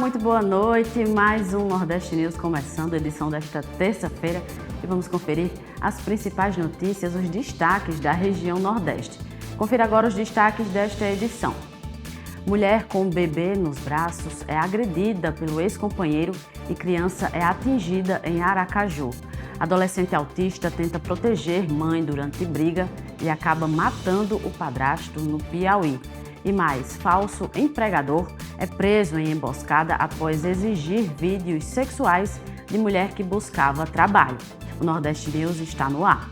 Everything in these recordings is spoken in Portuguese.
muito boa noite. Mais um Nordeste News começando a edição desta terça-feira e vamos conferir as principais notícias, os destaques da região Nordeste. Confira agora os destaques desta edição. Mulher com bebê nos braços é agredida pelo ex-companheiro e criança é atingida em Aracaju. Adolescente autista tenta proteger mãe durante briga e acaba matando o padrasto no Piauí. E mais, falso empregador é preso em emboscada após exigir vídeos sexuais de mulher que buscava trabalho. O Nordeste News está no ar.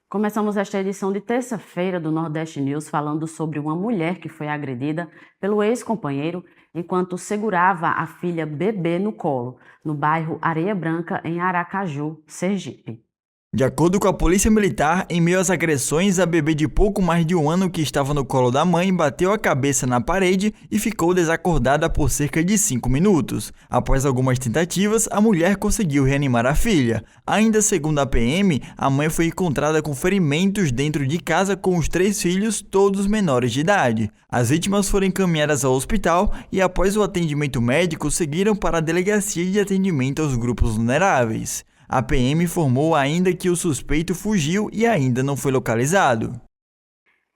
Começamos esta edição de terça-feira do Nordeste News falando sobre uma mulher que foi agredida pelo ex-companheiro enquanto segurava a filha bebê no colo, no bairro Areia Branca, em Aracaju, Sergipe. De acordo com a Polícia Militar, em meio às agressões, a bebê de pouco mais de um ano que estava no colo da mãe bateu a cabeça na parede e ficou desacordada por cerca de 5 minutos. Após algumas tentativas, a mulher conseguiu reanimar a filha. Ainda segundo a PM, a mãe foi encontrada com ferimentos dentro de casa com os 3 filhos, todos menores de idade. As vítimas foram encaminhadas ao hospital e, após o atendimento médico, seguiram para a Delegacia de Atendimento aos Grupos Vulneráveis. A PM informou ainda que o suspeito fugiu e ainda não foi localizado.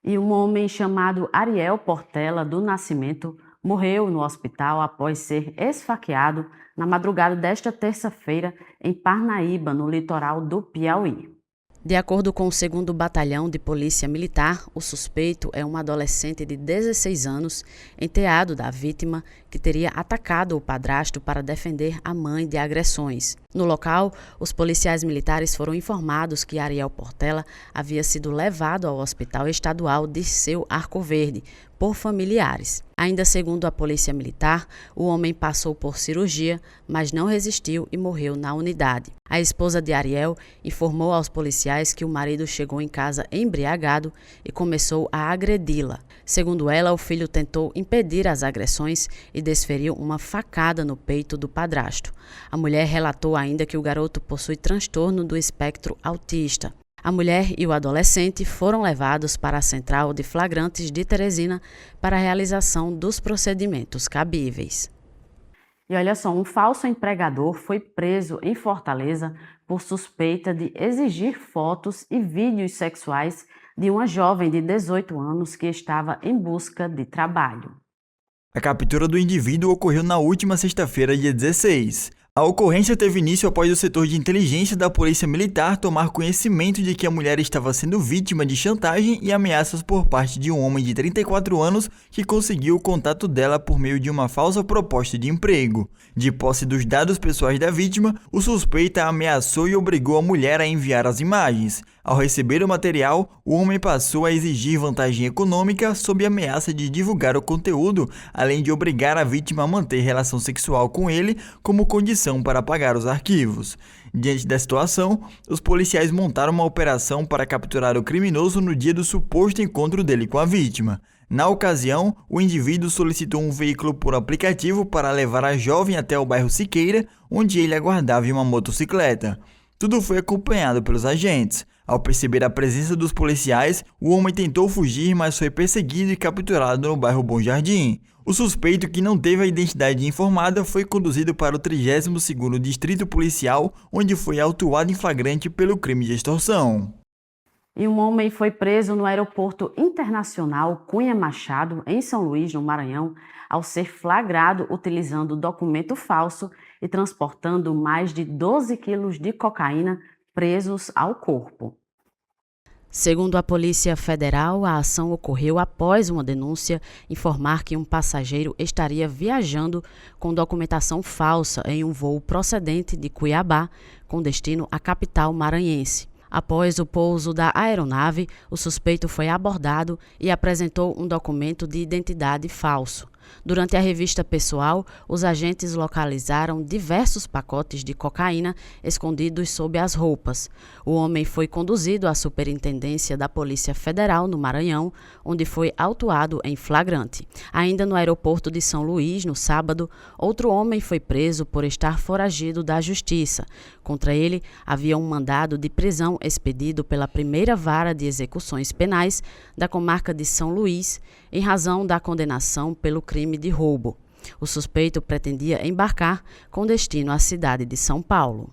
E um homem chamado Ariel Portela do Nascimento morreu no hospital após ser esfaqueado na madrugada desta terça-feira em Parnaíba, no litoral do Piauí. De acordo com o 2º Batalhão de Polícia Militar, o suspeito é um adolescente de 16 anos, enteado da vítima, que teria atacado o padrasto para defender a mãe de agressões. No local, os policiais militares foram informados que Ariel Portela havia sido levado ao Hospital Estadual de Seu Arco Verde por familiares. Ainda segundo a Polícia Militar, o homem passou por cirurgia, mas não resistiu e morreu na unidade. A esposa de Ariel informou aos policiais que o marido chegou em casa embriagado e começou a agredi-la. Segundo ela, o filho tentou impedir as agressões e desferiu uma facada no peito do padrasto. A mulher relatou ainda que o garoto possui transtorno do espectro autista. A mulher e o adolescente foram levados para a Central de Flagrantes de Teresina para a realização dos procedimentos cabíveis. E olha só, um falso empregador foi preso em Fortaleza por suspeita de exigir fotos e vídeos sexuais de uma jovem de 18 anos que estava em busca de trabalho. A captura do indivíduo ocorreu na última sexta-feira, dia 16. A ocorrência teve início após o setor de inteligência da Polícia Militar tomar conhecimento de que a mulher estava sendo vítima de chantagem e ameaças por parte de um homem de 34 anos que conseguiu o contato dela por meio de uma falsa proposta de emprego. De posse dos dados pessoais da vítima, o suspeito a ameaçou e obrigou a mulher a enviar as imagens. Ao receber o material, o homem passou a exigir vantagem econômica sob ameaça de divulgar o conteúdo, além de obrigar a vítima a manter relação sexual com ele como condição para pagar os arquivos. Diante da situação, os policiais montaram uma operação para capturar o criminoso no dia do suposto encontro dele com a vítima. Na ocasião, o indivíduo solicitou um veículo por aplicativo para levar a jovem até o bairro Siqueira, onde ele aguardava em uma motocicleta. Tudo foi acompanhado pelos agentes. Ao perceber a presença dos policiais, o homem tentou fugir, mas foi perseguido e capturado no bairro Bom Jardim. O suspeito, que não teve a identidade informada, foi conduzido para o 32º Distrito Policial, onde foi autuado em flagrante pelo crime de extorsão. E um homem foi preso no Aeroporto Internacional Cunha Machado, em São Luís, no Maranhão, ao ser flagrado utilizando documento falso e transportando mais de 12 quilos de cocaína presos ao corpo. Segundo a Polícia Federal, a ação ocorreu após uma denúncia informar que um passageiro estaria viajando com documentação falsa em um voo procedente de Cuiabá, com destino à capital maranhense. Após o pouso da aeronave, o suspeito foi abordado e apresentou um documento de identidade falso. Durante a revista pessoal, os agentes localizaram diversos pacotes de cocaína escondidos sob as roupas. O homem foi conduzido à Superintendência da Polícia Federal no Maranhão, onde foi autuado em flagrante. Ainda no aeroporto de São Luís, no sábado, outro homem foi preso por estar foragido da Justiça. Contra ele, havia um mandado de prisão expedido pela primeira vara de execuções penais da comarca de São Luís, em razão da condenação pelo crime de roubo. O suspeito pretendia embarcar com destino à cidade de São Paulo.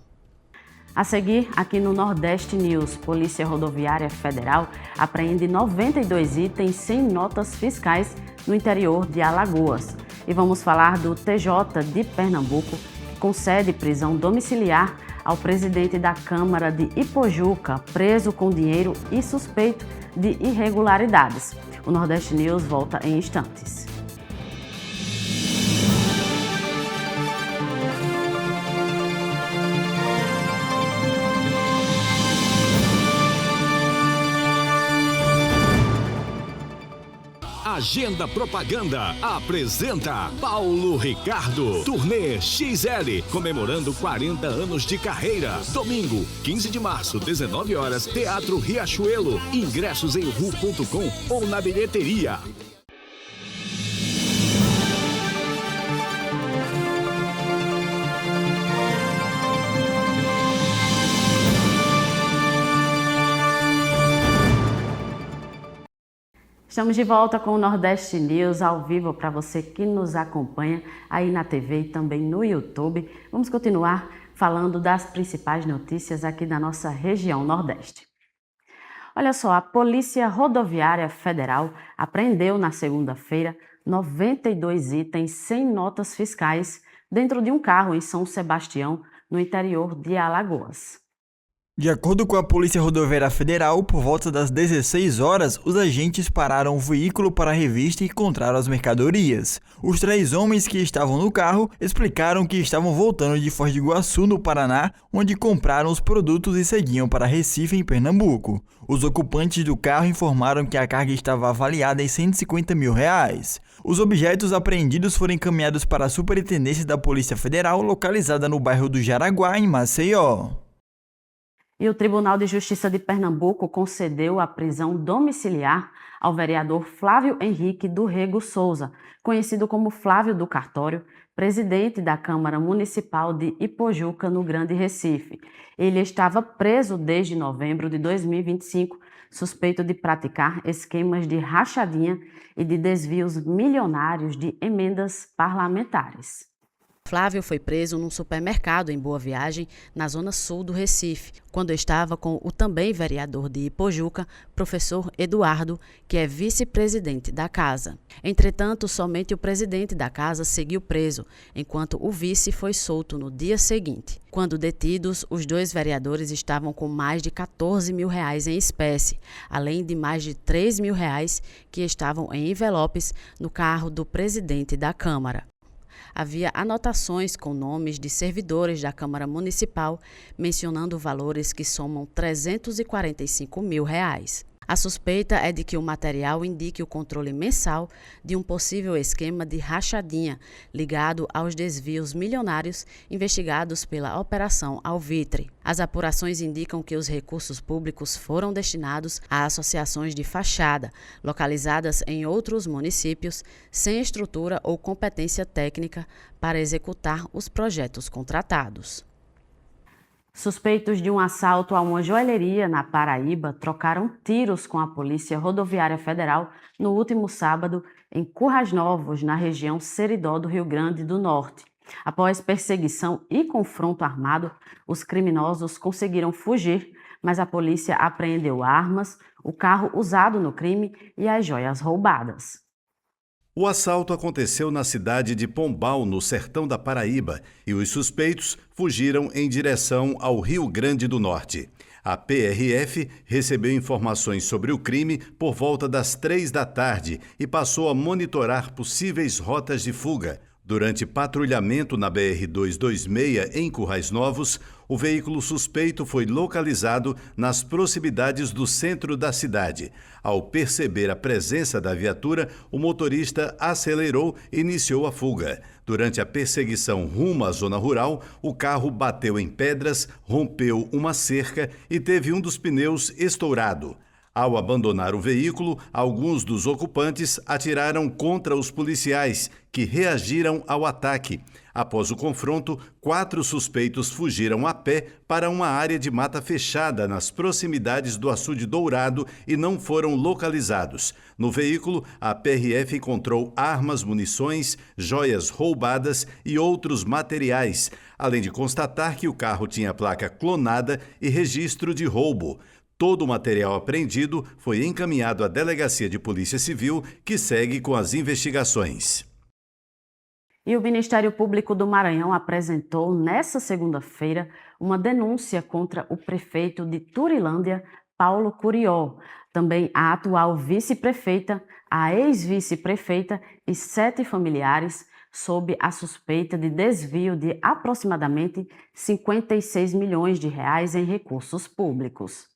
A seguir, aqui no Nordeste News, Polícia Rodoviária Federal apreende 92 itens sem notas fiscais no interior de Alagoas. E vamos falar do TJ de Pernambuco, que concede prisão domiciliar ao presidente da Câmara de Ipojuca, preso com dinheiro e suspeito de irregularidades. O Nordeste News volta em instantes. Agenda Propaganda apresenta Paulo Ricardo, Turnê XL, comemorando 40 anos de carreira. Domingo, 15 de março, 19 horas, Teatro Riachuelo. Ingressos em ru.com ou na bilheteria. Estamos de volta com o Nordeste News ao vivo para você que nos acompanha aí na TV e também no YouTube. Vamos continuar falando das principais notícias aqui da nossa região Nordeste. Olha só, a Polícia Rodoviária Federal apreendeu na segunda-feira 92 itens sem notas fiscais dentro de um carro em São Sebastião, no interior de Alagoas. De acordo com a Polícia Rodoviária Federal, por volta das 16 horas, os agentes pararam o veículo para a revista e encontraram as mercadorias. Os 3 homens que estavam no carro explicaram que estavam voltando de Foz do Iguaçu, no Paraná, onde compraram os produtos e seguiam para Recife, em Pernambuco. Os ocupantes do carro informaram que a carga estava avaliada em R$150 mil. Os objetos apreendidos foram encaminhados para a Superintendência da Polícia Federal, localizada no bairro do Jaraguá, em Maceió. E o Tribunal de Justiça de Pernambuco concedeu a prisão domiciliar ao vereador Flávio Henrique do Rego Souza, conhecido como Flávio do Cartório, presidente da Câmara Municipal de Ipojuca, no Grande Recife. Ele estava preso desde novembro de 2025, suspeito de praticar esquemas de rachadinha e de desvios milionários de emendas parlamentares. Flávio foi preso num supermercado em Boa Viagem, na zona sul do Recife, quando estava com o também vereador de Ipojuca, professor Eduardo, que é vice-presidente da casa. Entretanto, somente o presidente da casa seguiu preso, enquanto o vice foi solto no dia seguinte. Quando detidos, os 2 vereadores estavam com mais de R$14 mil em espécie, além de mais de R$3 mil que estavam em envelopes no carro do presidente da Câmara. Havia anotações com nomes de servidores da Câmara Municipal, mencionando valores que somam R$345 mil. A suspeita é de que o material indique o controle mensal de um possível esquema de rachadinha ligado aos desvios milionários investigados pela Operação Alvitre. As apurações indicam que os recursos públicos foram destinados a associações de fachada, localizadas em outros municípios, sem estrutura ou competência técnica para executar os projetos contratados. Suspeitos de um assalto a uma joalheria na Paraíba trocaram tiros com a Polícia Rodoviária Federal no último sábado em Currais Novos, na região Seridó do Rio Grande do Norte. Após perseguição e confronto armado, os criminosos conseguiram fugir, mas a polícia apreendeu armas, o carro usado no crime e as joias roubadas. O assalto aconteceu na cidade de Pombal, no sertão da Paraíba, e os suspeitos fugiram em direção ao Rio Grande do Norte. A PRF recebeu informações sobre o crime por volta das 3 da tarde e passou a monitorar possíveis rotas de fuga. Durante patrulhamento na BR-226 em Currais Novos, o veículo suspeito foi localizado nas proximidades do centro da cidade. Ao perceber a presença da viatura, o motorista acelerou e iniciou a fuga. Durante a perseguição rumo à zona rural, o carro bateu em pedras, rompeu uma cerca e teve um dos pneus estourado. Ao abandonar o veículo, alguns dos ocupantes atiraram contra os policiais, que reagiram ao ataque. Após o confronto, 4 suspeitos fugiram a pé para uma área de mata fechada nas proximidades do Açude Dourado e não foram localizados. No veículo, a PRF encontrou armas, munições, joias roubadas e outros materiais, além de constatar que o carro tinha placa clonada e registro de roubo. Todo o material apreendido foi encaminhado à Delegacia de Polícia Civil, que segue com as investigações. E o Ministério Público do Maranhão apresentou nesta segunda-feira uma denúncia contra o prefeito de Turilândia, Paulo Curió, também a atual vice-prefeita, a ex-vice-prefeita e 7 familiares, sob a suspeita de desvio de aproximadamente 56 milhões de reais em recursos públicos.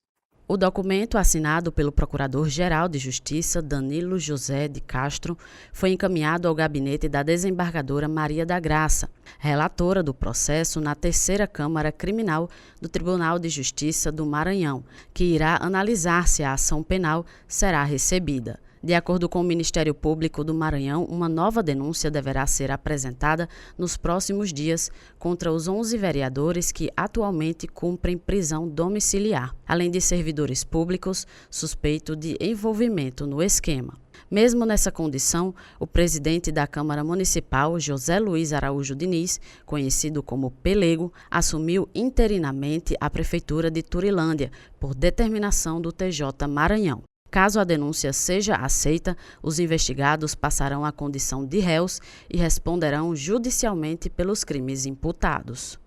O documento, assinado pelo Procurador-Geral de Justiça, Danilo José de Castro, foi encaminhado ao gabinete da desembargadora Maria da Graça, relatora do processo na 3ª Câmara Criminal do Tribunal de Justiça do Maranhão, que irá analisar se a ação penal será recebida. De acordo com o Ministério Público do Maranhão, uma nova denúncia deverá ser apresentada nos próximos dias contra os 11 vereadores que atualmente cumprem prisão domiciliar, além de servidores públicos suspeitos de envolvimento no esquema. Mesmo nessa condição, o presidente da Câmara Municipal, José Luiz Araújo Diniz, conhecido como Pelego, assumiu interinamente a Prefeitura de Turilândia, por determinação do TJ Maranhão. Caso a denúncia seja aceita, os investigados passarão à condição de réus e responderão judicialmente pelos crimes imputados.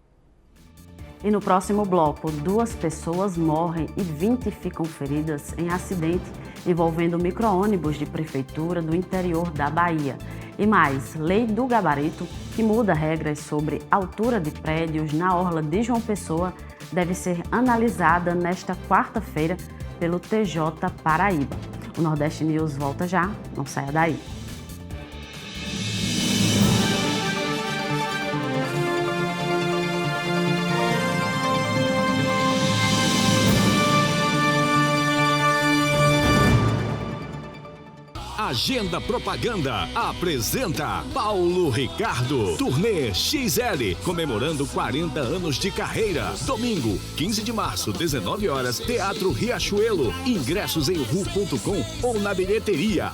E no próximo bloco, 2 pessoas morrem e 20 ficam feridas em acidente envolvendo micro-ônibus de prefeitura do interior da Bahia. E mais, lei do gabarito, que muda regras sobre altura de prédios na orla de João Pessoa, deve ser analisada nesta quarta-feira pelo TJ Paraíba. O Nordeste News volta já, não saia daí. Agenda Propaganda apresenta Paulo Ricardo, Turnê XL, comemorando 40 anos de carreira. Domingo, 15 de março, 19 horas, Teatro Riachuelo. Ingressos em ru.com ou na bilheteria.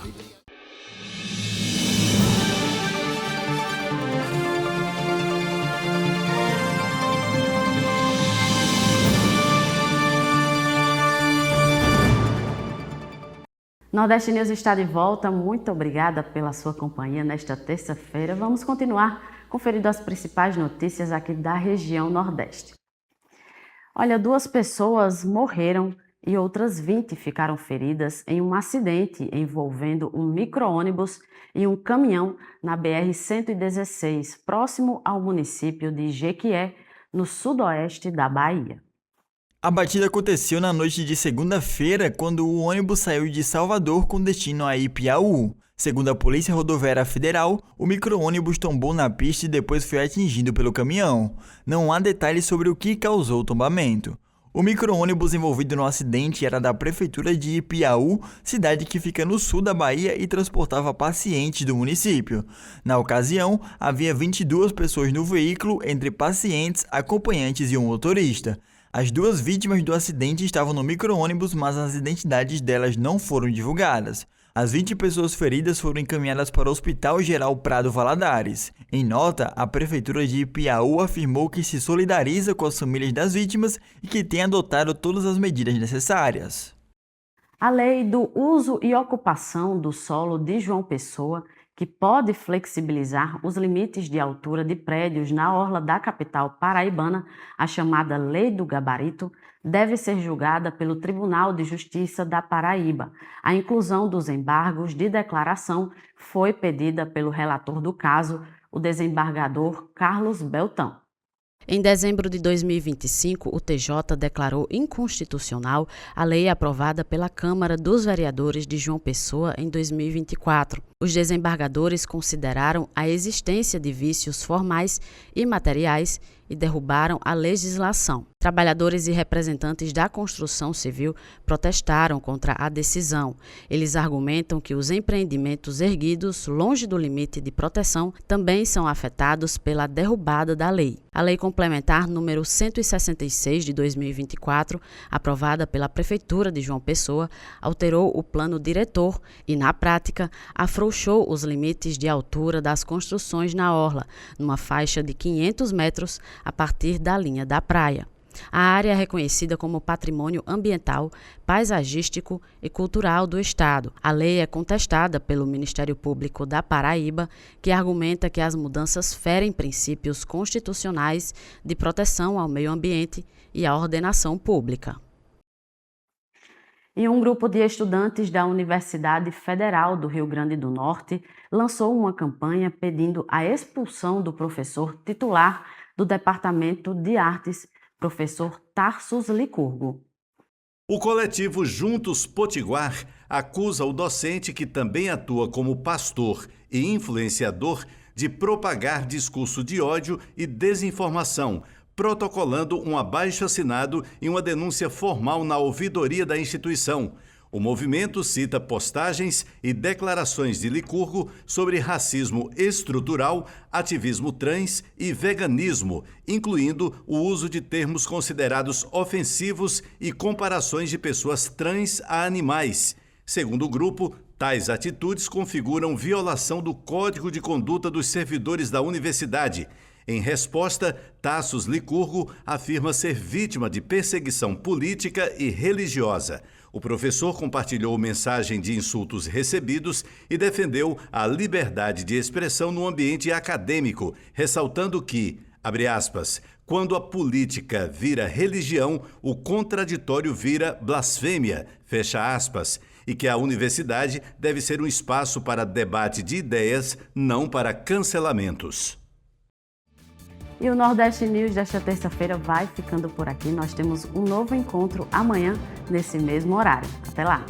Nordeste News está de volta. Muito obrigada pela sua companhia nesta terça-feira. Vamos continuar conferindo as principais notícias aqui da região Nordeste. Olha, 2 pessoas morreram e outras 20 ficaram feridas em um acidente envolvendo um micro-ônibus e um caminhão na BR-116, próximo ao município de Jequié, no sudoeste da Bahia. A batida aconteceu na noite de segunda-feira, quando o ônibus saiu de Salvador com destino a Ipiaú. Segundo a Polícia Rodoviária Federal, o micro-ônibus tombou na pista e depois foi atingido pelo caminhão. Não há detalhes sobre o que causou o tombamento. O micro-ônibus envolvido no acidente era da Prefeitura de Ipiaú, cidade que fica no sul da Bahia e transportava pacientes do município. Na ocasião, havia 22 pessoas no veículo, entre pacientes, acompanhantes e um motorista. As 2 vítimas do acidente estavam no micro-ônibus, mas as identidades delas não foram divulgadas. As 20 pessoas feridas foram encaminhadas para o Hospital Geral Prado Valadares. Em nota, a Prefeitura de Ipiaú afirmou que se solidariza com as famílias das vítimas e que tem adotado todas as medidas necessárias. A lei do uso e ocupação do solo de João Pessoa, que pode flexibilizar os limites de altura de prédios na orla da capital paraibana, a chamada Lei do Gabarito, deve ser julgada pelo Tribunal de Justiça da Paraíba. A inclusão dos embargos de declaração foi pedida pelo relator do caso, o desembargador Carlos Beltrão. Em dezembro de 2025, o TJ declarou inconstitucional a lei aprovada pela Câmara dos Vereadores de João Pessoa em 2024. Os desembargadores consideraram a existência de vícios formais e materiais e derrubaram a legislação. Trabalhadores e representantes da construção civil protestaram contra a decisão. Eles argumentam que os empreendimentos erguidos longe do limite de proteção também são afetados pela derrubada da lei. A Lei Complementar número 166 de 2024, aprovada pela Prefeitura de João Pessoa, alterou o plano diretor e, na prática, afrouxou os limites de altura das construções na orla, numa faixa de 500 metros a partir da linha da praia. A área é reconhecida como patrimônio ambiental, paisagístico e cultural do Estado. A lei é contestada pelo Ministério Público da Paraíba, que argumenta que as mudanças ferem princípios constitucionais de proteção ao meio ambiente e à ordenação pública. E um grupo de estudantes da Universidade Federal do Rio Grande do Norte lançou uma campanha pedindo a expulsão do professor titular do Departamento de Artes, professor Tarsus Licurgo. O coletivo Juntos Potiguar acusa o docente, que também atua como pastor e influenciador, de propagar discurso de ódio e desinformação, protocolando um abaixo-assinado e uma denúncia formal na ouvidoria da instituição. O movimento cita postagens e declarações de Licurgo sobre racismo estrutural, ativismo trans e veganismo, incluindo o uso de termos considerados ofensivos e comparações de pessoas trans a animais. Segundo o grupo, tais atitudes configuram violação do Código de Conduta dos Servidores da Universidade. Em resposta, Tarsus Licurgo afirma ser vítima de perseguição política e religiosa. O professor compartilhou mensagem de insultos recebidos e defendeu a liberdade de expressão no ambiente acadêmico, ressaltando que, abre aspas, quando a política vira religião, o contraditório vira blasfêmia, fecha aspas, e que a universidade deve ser um espaço para debate de ideias, não para cancelamentos. E o Nordeste News desta terça-feira vai ficando por aqui. Nós temos um novo encontro amanhã, nesse mesmo horário. Até lá!